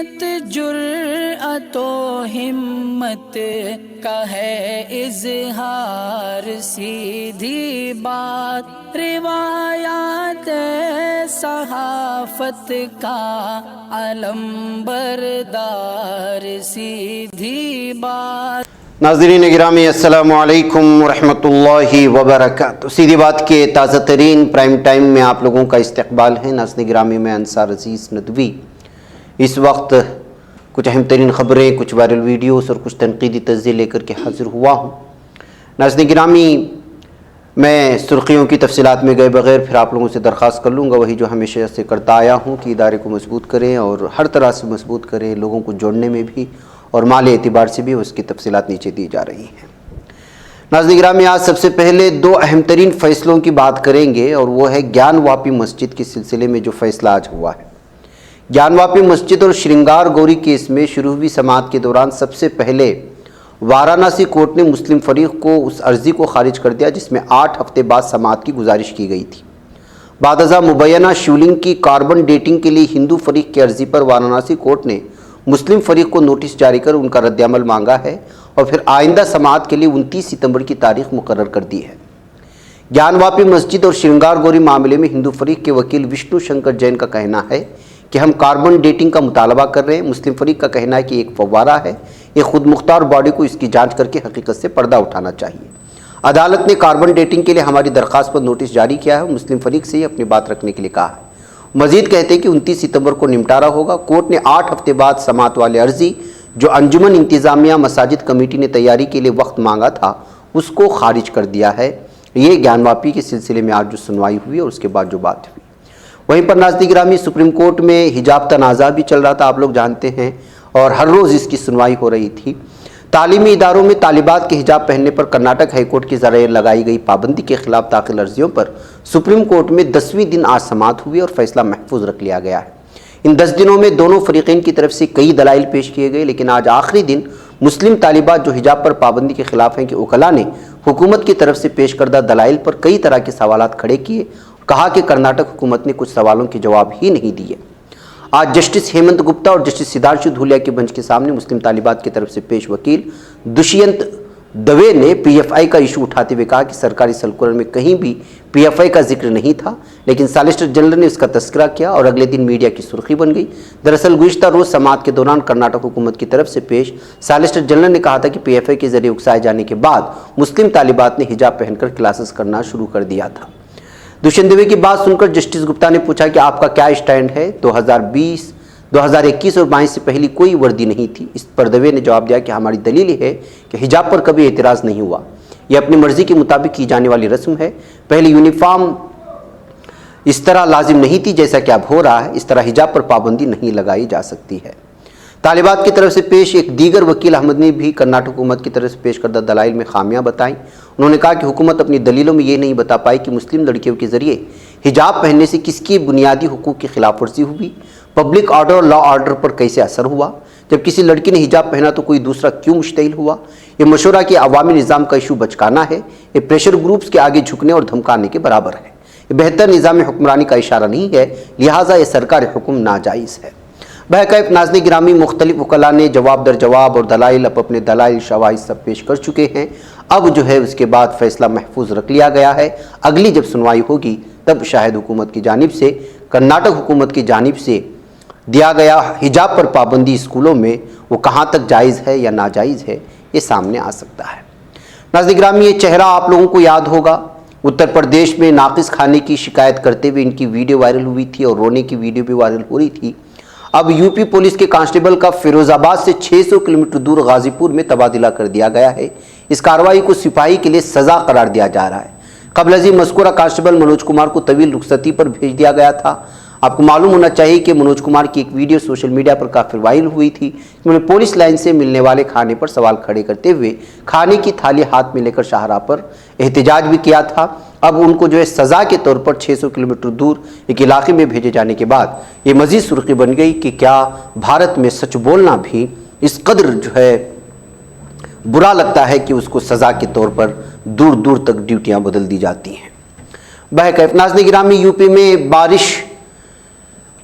سیرت جرأت و ہمت کا ہے اظہار، سیدھی بات روایات صحافت کا علم بردار، سیدھی بات۔ ناظرین گرامی السلام علیکم ورحمۃ اللہ وبرکاتہ۔ سیدھی بات کے تازہ ترین پرائم ٹائم میں آپ لوگوں کا استقبال ہے۔ ناظرین گرامی میں انصار عزیز ندوی اس وقت کچھ اہم ترین خبریں، کچھ وائرل ویڈیوز اور کچھ تنقیدی تجزیے لے کر کے حاضر ہوا ہوں۔ ناظرین گرامی میں سرخیوں کی تفصیلات میں گئے بغیر پھر آپ لوگوں سے درخواست کر لوں گا وہی جو ہمیشہ سے کرتا آیا ہوں کہ ادارے کو مضبوط کریں اور ہر طرح سے مضبوط کریں، لوگوں کو جوڑنے میں بھی اور مالی اعتبار سے بھی اس کی تفصیلات نیچے دی جا رہی ہیں۔ ناظرین گرامی آج سب سے پہلے دو اہم ترین فیصلوں کی بات کریں گے اور وہ ہے گیان واپی مسجد کے سلسلے میں جو فیصلہ آج ہوا ہے۔ گیان واپی مسجد اور شرنگار گوری کیس میں شروع ہوئی سماعت کے دوران سب سے پہلے وارانسی کورٹ نے مسلم فریق کو اس عرضی کو خارج کر دیا جس میں 8 ہفتے بعد سماعت کی گزارش کی گئی تھی۔ بعد ازاں مبینہ شیولنگ کی کاربن ڈیٹنگ کے لیے ہندو فریق کی عرضی پر وارانسی کورٹ نے مسلم فریق کو نوٹس جاری کر ان کا رد عمل مانگا ہے اور پھر آئندہ سماعت کے لیے 29 ستمبر کی تاریخ مقرر کر دی ہے۔ گیان واپی مسجد اور شرنگار گوری معاملے میں ہندو فریق کے وکیل وشنو شنکر جین کا کہنا ہے کہ ہم کاربن ڈیٹنگ کا مطالبہ کر رہے ہیں۔ مسلم فریق کا کہنا ہے کہ ایک فوارہ ہے، یہ خود مختار باڈی کو اس کی جانچ کر کے حقیقت سے پردہ اٹھانا چاہیے۔ عدالت نے کاربن ڈیٹنگ کے لیے ہماری درخواست پر نوٹس جاری کیا ہے اور مسلم فریق سے ہی اپنی بات رکھنے کے لیے کہا ہے۔ مزید کہتے ہیں کہ 29 ستمبر کو نمٹارا ہوگا۔ کورٹ نے 8 ہفتے بعد سماعت والے عرضی جو انجمن انتظامیہ مساجد کمیٹی نے تیاری کے لیے وقت مانگا تھا اس کو خارج کر دیا ہے۔ یہ گیان واپی کے سلسلے میں آج جو سنوائی ہوئی اور اس کے بعد جو بات ہوئی۔ وہیں پر ناظرین گرامی سپریم کورٹ میں حجاب تنازع بھی چل رہا تھا، آپ لوگ جانتے ہیں، اور ہر روز اس کی سنوائی ہو رہی تھی۔ تعلیمی اداروں میں طالبات کے حجاب پہننے پر کرناٹک ہائی کورٹ کے ذریعے لگائی گئی پابندی کے خلاف داخل عرضیوں پر سپریم کورٹ میں 10ویں دن آج سماعت ہوئی اور فیصلہ محفوظ رکھ لیا گیا ہے۔ ان 10 دنوں میں دونوں فریقین کی طرف سے کئی دلائل پیش کیے گئے، لیکن آج آخری دن مسلم طالبات جو حجاب پر پابندی کے خلاف ہیں کہ وکلاء نے حکومت کی طرف سے پیش کردہ دلائل پر کئی طرح کے سوالات کھڑے کیے، کہا کہ کرناٹک حکومت نے کچھ سوالوں کے جواب ہی نہیں دیے۔ آج جسٹس ہیمنت گپتا اور جسٹس سدھارشو دھولیا کے بنچ کے سامنے مسلم طالبات کی طرف سے پیش وکیل دشینت دوے نے پی ایف آئی کا ایشو اٹھاتے ہوئے کہا کہ سرکاری سرکولر میں کہیں بھی پی ایف آئی کا ذکر نہیں تھا، لیکن سالیسٹر جنرل نے اس کا تذکرہ کیا اور اگلے دن میڈیا کی سرخی بن گئی۔ دراصل گزشتہ روز سماعت کے دوران کرناٹک حکومت کی طرف سے پیش سالیسٹر جنرل نے کہا تھا کہ پی ایف آئی کے ذریعے اکسائے جانے کے بعد مسلم طالبات نے حجاب پہن کر کلاسز کرنا شروع کر دیا تھا۔ دشینت دوے کی بات سن کر جسٹس گپتا نے پوچھا کہ آپ کا کیا اسٹینڈ ہے؟ 2021 اور 22 سے پہلی کوئی وردی نہیں تھی۔ اس پر دوے نے جواب دیا کہ ہماری دلیل یہ ہے کہ حجاب پر کبھی اعتراض نہیں ہوا، یہ اپنی مرضی کے مطابق کی جانے والی رسم ہے۔ پہلے یونیفارم اس طرح لازم نہیں تھی جیسا کہ اب ہو رہا ہے، اس طرح حجاب پر پابندی نہیں لگائی جا سکتی ہے۔ طالبات کی طرف سے پیش ایک دیگر وکیل احمد نے بھی کرناٹک حکومت کی طرف سے پیش کردہ دلائل میں خامیاں بتائیں۔ انہوں نے کہا کہ حکومت اپنی دلیلوں میں یہ نہیں بتا پائی کہ مسلم لڑکیوں کے ذریعے حجاب پہننے سے کس کی بنیادی حقوق کی خلاف ورزی ہوئی، پبلک آرڈر اور لا آرڈر پر کیسے اثر ہوا، جب کسی لڑکی نے حجاب پہنا تو کوئی دوسرا کیوں مشتعل ہوا۔ یہ مشورہ کہ عوامی نظام کا ایشو بچکانا ہے، یہ پریشر گروپس کے آگے جھکنے اور دھمکانے کے برابر ہے، یہ بہتر نظام حکمرانی کا اشارہ نہیں ہے، لہٰذا یہ سرکار حکم ناجائز ہے۔ بہرکیف ناظرین گرامی مختلف وکلاء نے جواب در جواب اور دلائل اپنے دلائل شواہد سب پیش کر چکے ہیں۔ اب جو ہے اس کے بعد فیصلہ محفوظ رکھ لیا گیا ہے۔ اگلی جب سنوائی ہوگی تب شاید حکومت کی جانب سے، کرناٹک حکومت کی جانب سے دیا گیا حجاب پر پابندی اسکولوں میں وہ کہاں تک جائز ہے یا ناجائز ہے، یہ سامنے آ سکتا ہے۔ ناظرین گرامی یہ چہرہ آپ لوگوں کو یاد ہوگا، اتر پردیش میں ناقص کھانے کی شکایت کرتے ہوئے ان کی ویڈیو وائرل ہوئی تھی اور رونے کی ویڈیو بھی وائرل ہو رہی تھی۔ اب یو پی پولیس کے کانسٹیبل کا فیروز آباد سے 600 کلومیٹر دور غازی پور میں تبادلہ کر دیا گیا ہے۔ اس کارروائی کو سپاہی کے لیے سزا قرار دیا جا رہا ہے۔ قبل ازیں مذکورہ کانسٹیبل منوج کمار کو طویل رخصتی پر بھیج دیا گیا تھا۔ آپ کو معلوم ہونا چاہیے کہ منوج کمار کی ایک ویڈیو سوشل میڈیا پر کافی وائرل ہوئی تھی۔ انہوں نے پولیس لائن سے ملنے والے کھانے پر سوال کھڑے کرتے ہوئے کھانے کی تھالی ہاتھ میں لے کر شاہراہ پر احتجاج بھی کیا تھا۔ اب ان کو جو ہے سزا کے طور پر 600 کلومیٹر دور ایک علاقے میں بھیجے جانے کے بعد یہ مزید سرخی بن گئی کہ کیا بھارت میں سچ بولنا بھی اس قدر جو ہے برا لگتا ہے کہ اس کو سزا کے طور پر دور دور تک ڈیوٹیاں بدل دی جاتی ہیں۔ بہرکیف ناظرین گرامی یو پی میں بارش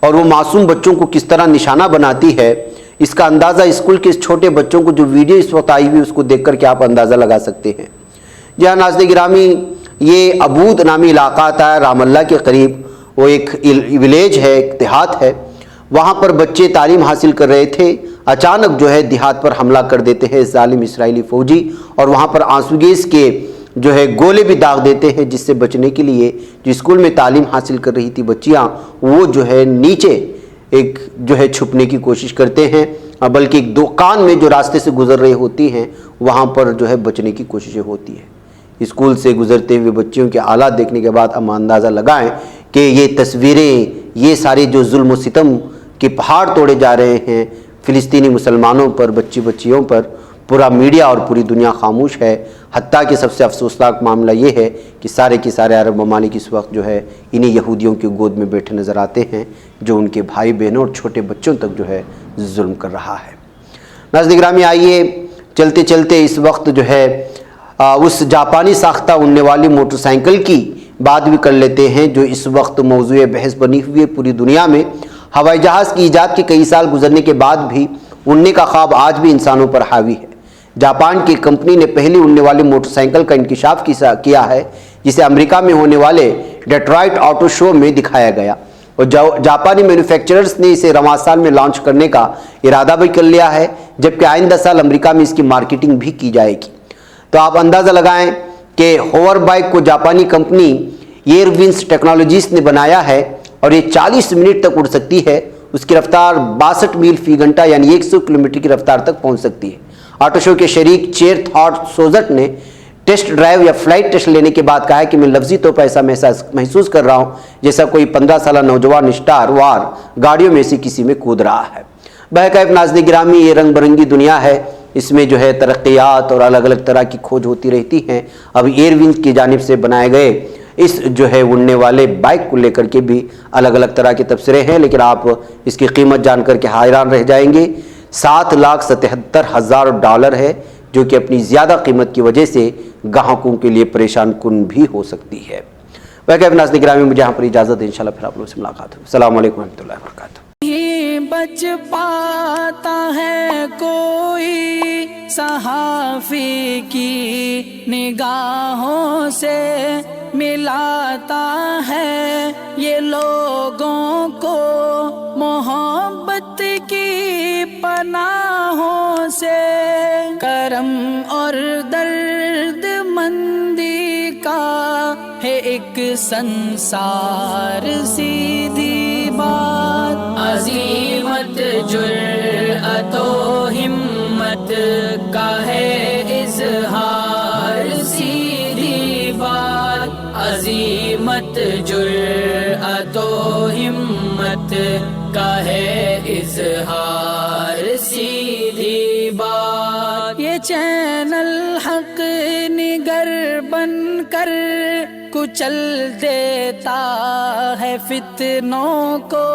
اور وہ معصوم بچوں کو کس طرح نشانہ بناتی ہے، اس کا اندازہ اسکول کے اس چھوٹے بچوں کو جو ویڈیو اس وقت آئی ہوئی اس کو دیکھ کر کے آپ اندازہ لگا سکتے ہیں۔ جہاں ناظرین گرامی یہ ابود نامی علاقہ آتا ہے رام اللہ کے قریب، وہ ایک ولیج ہے، ایک دیہات ہے، وہاں پر بچے تعلیم حاصل کر رہے تھے، اچانک جو ہے دیہات پر حملہ کر دیتے ہیں ظالم اسرائیلی فوجی، اور وہاں پر آنسو گیس کے جو ہے گولے بھی داغ دیتے ہیں، جس سے بچنے کے لیے جو اسکول میں تعلیم حاصل کر رہی تھی بچیاں، وہ جو ہے نیچے ایک جو ہے چھپنے کی کوشش کرتے ہیں، بلکہ ایک دکان میں جو راستے سے گزر رہی ہوتی ہیں وہاں پر جو ہے بچنے کی کوششیں ہوتی ہیں۔ اسکول سے گزرتے ہوئے بچیوں کے حالات دیکھنے کے بعد ہم اندازہ لگائیں کہ یہ تصویریں، یہ سارے جو ظلم و ستم کے پہاڑ توڑے جا رہے ہیں فلسطینی مسلمانوں پر، بچیوں پر، پورا میڈیا اور پوری دنیا خاموش ہے۔ حتیٰ کہ سب سے افسوسناک معاملہ یہ ہے کہ سارے کے سارے عرب ممالک اس وقت جو ہے انہی یہودیوں کی گود میں بیٹھے نظر آتے ہیں جو ان کے بھائی بہنوں اور چھوٹے بچوں تک جو ہے ظلم کر رہا ہے۔ ناظرین گرامی آئیے چلتے چلتے اس وقت جو ہے اس جاپانی ساختہ اڑنے والی موٹر سائیکل کی بات بھی کر لیتے ہیں جو اس وقت موضوع بحث بنی ہوئی ہے پوری دنیا میں۔ ہوائی جہاز کی ایجاد کے کئی سال گزرنے کے بعد بھی اڑنے کا خواب آج بھی انسانوں پر حاوی ہے۔ جاپان کی کمپنی نے پہلی اڑنے والی موٹر سائیکل کا انکشاف کیا ہے جسے امریکہ میں ہونے والے ڈیٹرائٹ آٹو شو میں دکھایا گیا، اور جاپانی مینوفیکچررز نے اسے رواں سال میں لانچ کرنے کا ارادہ بھی کر لیا ہے، جبکہ آئندہ سال امریکہ میں اس کی مارکیٹنگ بھی کی جائے گی۔ تو آپ اندازہ لگائیں کہ ہوور بائک کو جاپانی کمپنی ایئر ونز ٹیکنالوجیز نے بنایا ہے اور یہ 40 منٹ تک اڑ سکتی ہے، اس کی رفتار 62 میل فی گھنٹہ یعنی 100 کلومیٹر کی رفتار تک پہنچ سکتی ہے۔ آٹو شو کے شریک چیر تھاٹ سوزٹ نے ٹیسٹ ڈرائیو یا فلائٹ ٹیسٹ لینے کے بعد کہا ہے کہ میں لفظی طور پر ایسا محسوس کر رہا ہوں جیسا کوئی 15 سالہ نوجوان اسٹار وار گاڑیوں میں سے کسی میں کود رہا ہے۔ بہرکیف ناظرین گرامی یہ رنگ برنگی دنیا ہے، اس میں جو ہے ترقیات اور الگ الگ طرح کی کھوج ہوتی رہتی ہیں۔ اب ایئر ونز کی جانب سے بنائے گئے اس جو ہے اڑنے والے بائک کو لے کر کے بھی الگ الگ طرح کے تبصرے ہیں، لیکن آپ اس کی قیمت جان کر کے حیران رہ جائیں گے۔ $7,77,000 ہے، جو کہ اپنی زیادہ قیمت کی وجہ سے گاہکوں کے لیے پریشان کن بھی ہو سکتی ہے۔ بہرکیف ناظرین گرامی مجھے یہاں پر اجازت ہے، انشاءاللہ پھر آپ لوگوں سے ملاقات ہوگی۔ السلام علیکم ورحمۃ اللہ وبرکاتہ۔ بچ پاتا ہے کوئی صحافی کی نگاہوں سے، ملاتا ہے یہ لوگوں کو محبت کی پناہوں سے، کرم اور درد مندی کا ہے ایک سنسار، سیدھی بات عزیمت جرأت و ہمت کا ہے اظہار، سیدھی بات عزیمت جرأت و ہمت کا ہے اظہار، سیدھی بات۔ یہ چینل حق نگر بن کر کچل دیتا ہے فتنوں کو۔